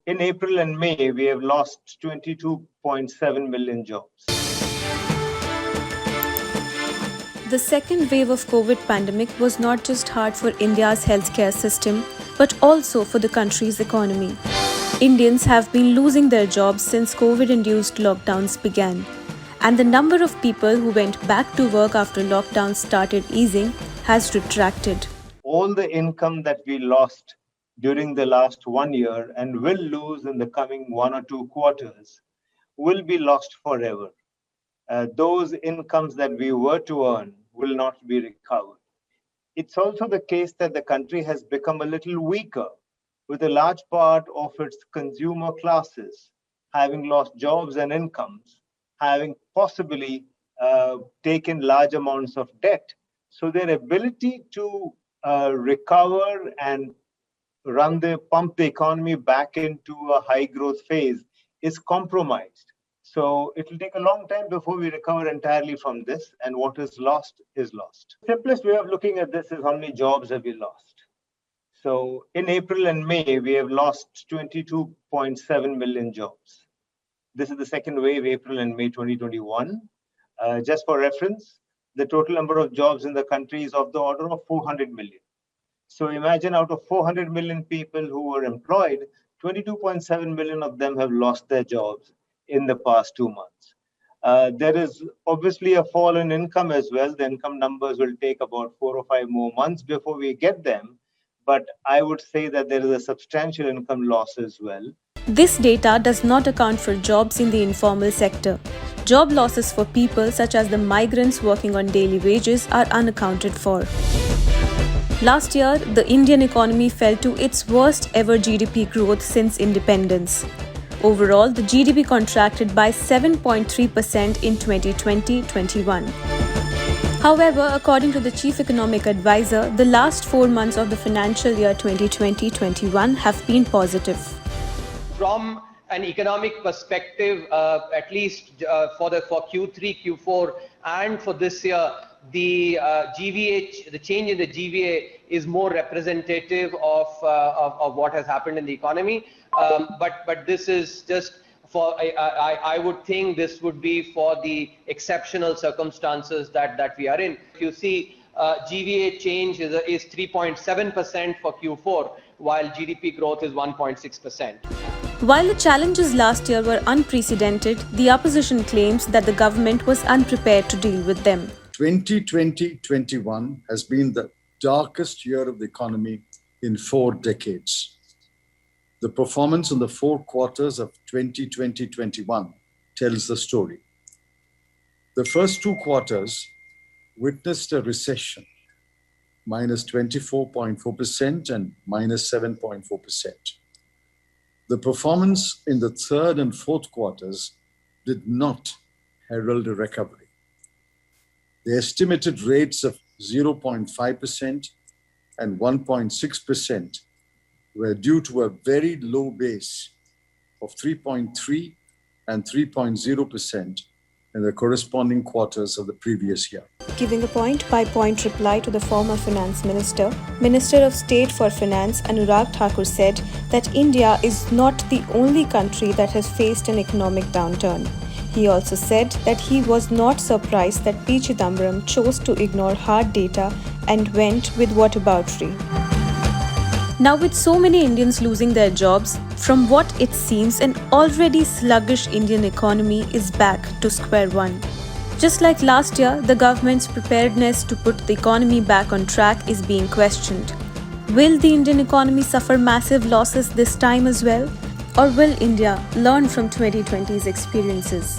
In April and May, we have lost 22.7 million jobs. The second wave of COVID pandemic was not just hard for India's healthcare system, but also for the country's economy. Indians have been losing their jobs since COVID-induced lockdowns began. And the number of people who went back to work after lockdowns started easing has retracted. All the income that we lost during the last 1 year and will lose in the coming 1 or 2 quarters will be lost forever. Those incomes that we were to earn will not be recovered. It's also the case that the country has become a little weaker, with a large part of its consumer classes having lost jobs and incomes, having possibly taken large amounts of debt. So their ability to recover and pump the economy back into a high growth phase is compromised. So it will take a long time before we recover entirely from this, and what is lost is lost. The simplest way of looking at this is how many jobs have we lost. So in April and May, we have lost 22.7 million jobs. This is the second wave, April and May 2021. Just for reference, the total number of jobs in the country is of the order of 400 million. So imagine out of 400 million people who were employed, 22.7 million of them have lost their jobs in the past 2 months. There is obviously a fall in income as well. The income numbers will take about 4 or 5 more months before we get them. But I would say that there is a substantial income loss as well. This data does not account for jobs in the informal sector. Job losses for people such as the migrants working on daily wages are unaccounted for. Last year, the Indian economy fell to its worst ever GDP growth since independence. Overall, the GDP contracted by 7.3% in 2020-21. However, according to the Chief Economic Advisor, the last 4 months of the financial year 2020-21 have been positive. From an economic perspective, at least for Q3, Q4, and for this year, the change in the GVA is more representative of what has happened in the economy. But this is just for, I would think this would be for the exceptional circumstances that we are in. If you see, GVA change is 3.7% for Q4, while GDP growth is 1.6%. While the challenges last year were unprecedented, the opposition claims that the government was unprepared to deal with them. 2020-21 has been the darkest year of the economy in 4 decades. The performance in the 4 quarters of 2020-21 tells the story. The first 2 quarters witnessed a recession, minus 24.4% and minus 7.4%. The performance in the third and fourth quarters did not herald a recovery. The estimated rates of 0.5% and 1.6% were due to a very low base of 3.3 and 3.0% in the corresponding quarters of the previous year. Giving a point-by-point reply to the former Finance Minister, Minister of State for Finance Anurag Thakur said that India is not the only country that has faced an economic downturn. He also said that he was not surprised that P. Chidambaram chose to ignore hard data and went with whataboutery. Now, with so many Indians losing their jobs, from what it seems, an already sluggish Indian economy is back to square one. Just like last year, the government's preparedness to put the economy back on track is being questioned. Will the Indian economy suffer massive losses this time as well? Or will India learn from 2020's experiences?